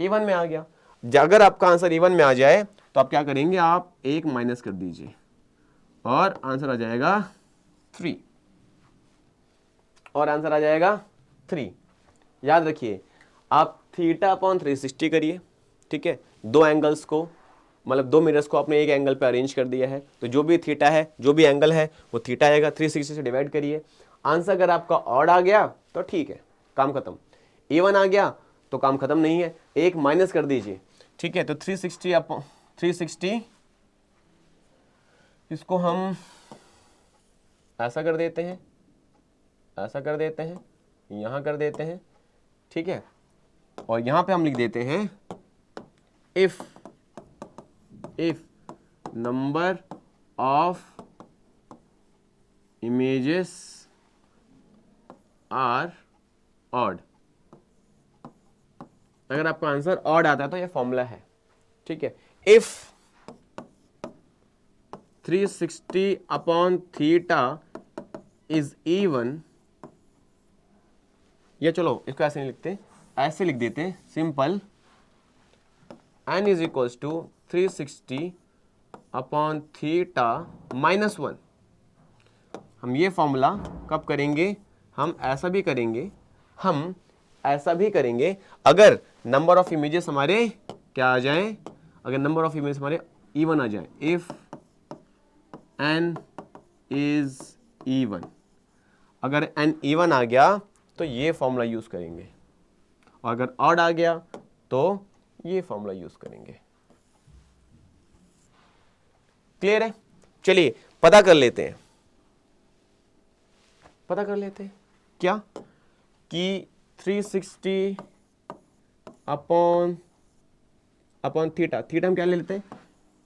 इवन में आ गया। अगर आपका आंसर इवन में आ जाए तो आप क्या करेंगे, आप एक माइनस कर दीजिए और आंसर आ जाएगा 3, और आंसर आ जाएगा 3। याद रखिए, आप थीटा अपॉन 360 करिए, ठीक है। दो एंगल्स को, मतलब दो मिरर्स को आपने एक एंगल पे अरेंज कर दिया है, तो जो भी थीटा है, जो भी एंगल है वो थीटा आएगा। 360 से डिवाइड करिए, आंसर अगर आपका ऑड आ गया तो ठीक है, काम खत्म। इवन आ गया तो काम खत्म नहीं है, एक माइनस कर दीजिए, ठीक है। तो 360 अपॉन 360, इसको हम ऐसा कर देते हैं, ऐसा कर देते हैं, यहां कर देते हैं, ठीक है। और यहां पे हम लिख देते हैं if number of images are odd. अगर आपका आंसर ऑड आता है तो ये फॉर्मूला है, ठीक है। If 360 upon theta is even, या चलो इसको ऐसे नहीं लिखते, ऐसे लिख देते हैं simple, n is equals to 360 upon theta -1। हम ये फॉर्मूला कब करेंगे, हम ऐसा भी करेंगे, हम ऐसा भी करेंगे अगर नंबर ऑफ इमेजेस हमारे क्या आ जाए, अगर नंबर ऑफ इमेजेस हमारे इवन आ जाए, इफ n इज इवन, अगर n इवन आ गया तो ये फॉर्मूला यूज करेंगे, और अगर ऑड आ गया तो ये फॉर्मूला यूज करेंगे। क्लियर है? चलिए पता कर लेते हैं, पता कर लेते हैं क्या कि 360 अपॉन थीटा, थीटा हम क्या ले लेते हैं,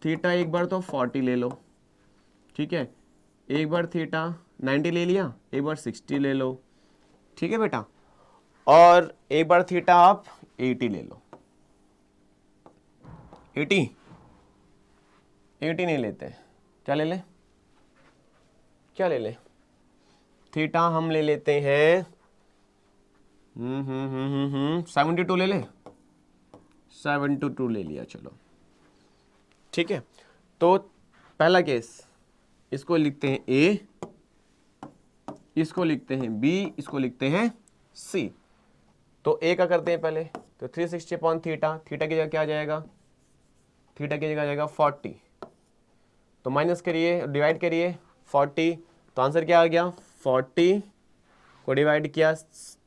थीटा एक बार तो 40 ले लो, ठीक है, एक बार थीटा 90 ले लिया, एक बार 60 ले लो, ठीक है बेटा, और एक बार थीटा आप 80 ले लो। 80 नहीं लेते, क्या ले ले, क्या ले ले, थीटा हम ले लेते हैं 72 ले ले, 72 ले लिया, चलो ठीक है। तो पहला केस, इसको लिखते हैं ए, इसको लिखते हैं बी, इसको लिखते हैं सी। तो ए का करते हैं पहले, तो 360 अपॉन थीटा, थीटा की जगह क्या आ जाएगा, थीटा की जगह आ जाएगा 40, तो माइनस करिए, डिवाइड करिए 40, तो आंसर क्या आ गया, 40 को डिवाइड किया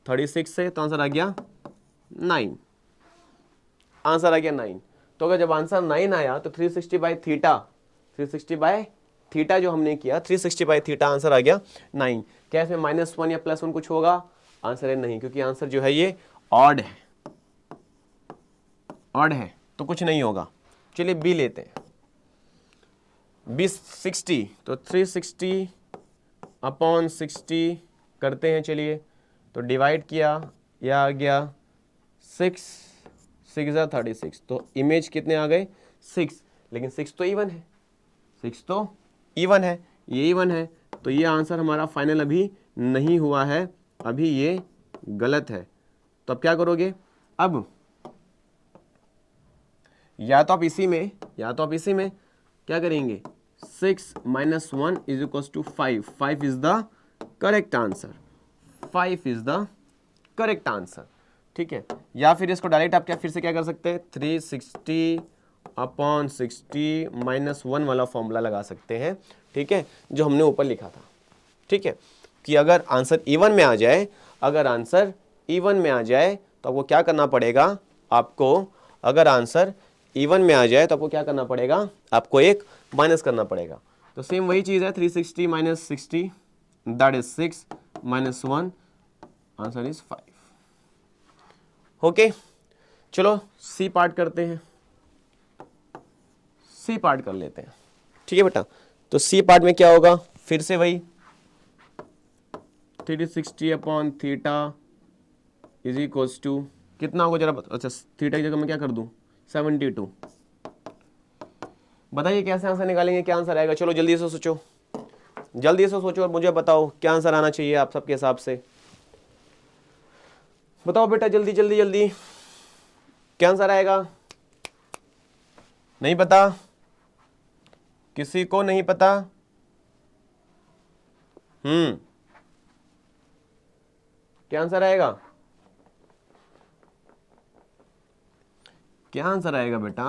36 से तो आंसर आ गया 9, आंसर आ गया 9। तो अगर जब आंसर 9 आया तो 360 बाई थीटा, 360 बाई थीटा जो हमने किया 360 बाई थीटा, आंसर आ गया 9। क्या इसमें -1 या +1 कुछ होगा, आंसर है नहीं, क्योंकि आंसर जो है ये ऑड है, ऑड है तो कुछ नहीं होगा। चलिए बी लेते हैं, बी 60, तो 360 अपॉन 60 करते हैं, चलिए तो डिवाइड किया, यह आ गया 6 36, तो इमेज कितने आ गए 6, लेकिन 6 तो इवन है, 6 तो इवन है, ये इवन है, तो ये आंसर हमारा फाइनल अभी नहीं हुआ है, अभी ये गलत है। तो अब क्या करोगे, अब या तो आप इसी में, या तो आप इसी में क्या करेंगे, 6 - 1 is equals to 5, 5 is the correct answer, 5 is the correct answer, ठीक है। या फिर इसको डायरेक्ट आप क्या फिर से क्या कर सकते हैं, 360 अपॉन 60 -1 वाला फॉर्मूला लगा सकते हैं, ठीक है, जो हमने ऊपर लिखा था, ठीक है, कि अगर आंसर इवन में आ जाए, अगर आंसर इवन में आ जाए तो आपको क्या करना पड़ेगा, आपको अगर आंसर इवन में आ जाए तो आपको क्या करना पड़ेगा, आपको एक माइनस करना पड़ेगा। तो सेम वही चीज़ है, 360 - 60 that is 6 - 1, answer is 5। Okay, चलो सी पार्ट करते हैं, सी पार्ट कर लेते हैं, ठीक है बेटा। तो सी पार्ट में क्या होगा, फिर से वही 360 upon theta is equals to कितना होगा जरा, अच्छा थीटा की जगह मैं क्या कर दूं 72। बताइए कैसे आंसर निकालेंगे, क्या आंसर आएगा, चलो जल्दी से सोचो, जल्दी से सोचो और मुझे बताओ क्या आंसर आना चाहिए आप सबके हिसाब से, बताओ बेटा जल्दी जल्दी जल्दी, क्या आंसर आएगा, नहीं पता, किसी को नहीं पता, क्या आंसर आएगा, क्या आंसर आएगा बेटा,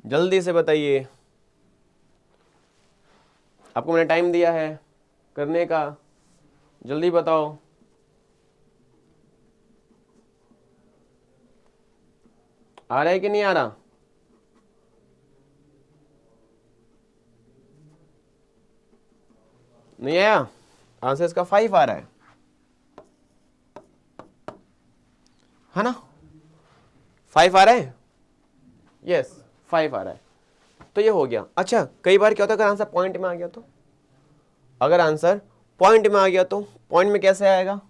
जल्दी से बताइए, आपको मैंने टाइम दिया है करने का, जल्दी बताओ, आ रहा है कि नहीं आ रहा, नहीं आया, आंसर इसका 5 आ रहा है ना, 5 आ रहा है, यस 5 आ रहा है। तो ये हो गया। अच्छा, कई बार क्या होता है अगर आंसर पॉइंट में आ गया तो, अगर आंसर पॉइंट में आ गया तो पॉइंट में कैसे आएगा,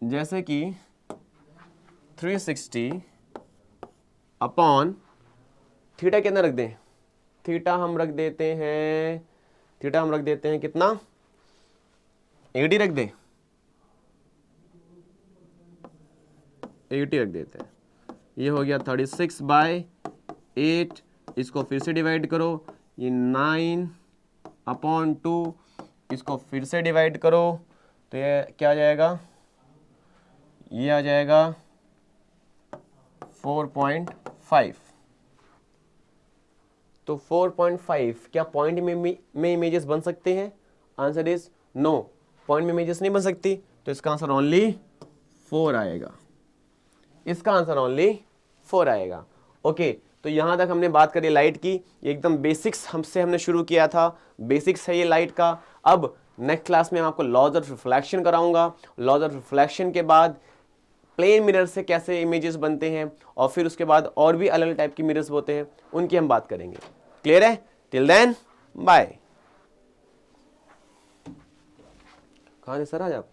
जैसे कि 360 अपॉन थीटा कितना रख दें, थीटा हम रख देते हैं, थीटा हम रख देते हैं कितना, 80 रख दें, 80 रख देते हैं। ये हो गया 36/8, इसको फिर से डिवाइड करो, ये 9/2, इसको फिर से डिवाइड करो, तो ये क्या आ जाएगा, ये आ जाएगा 4.5। तो 4.5 क्या पॉइंट में इमेजेस बन सकते हैं, आंसर इज नो, पॉइंट में इमेजेस नहीं बन सकती, तो इसका आंसर ओनली 4 आएगा, इसका आंसर ओनली 4 आएगा। ओके, तो यहां तक हमने बात करी लाइट की, एकदम बेसिक्स हमने शुरू किया था, बेसिक्स है ये लाइट का। अब नेक्स्ट क्लास में मैं आपको लॉज ऑफ रिफ्लेक्शन कराऊंगा, लॉज ऑफ रिफ्लेक्शन के बाद प्लेन मिरर से कैसे इमेजेस बनते हैं, और फिर उसके बाद और भी अलग अलग टाइप के मिरर्स होते हैं, उनकी हम बात करेंगे। क्लियर है? Till then bye. कहाँ थे सर आज आप?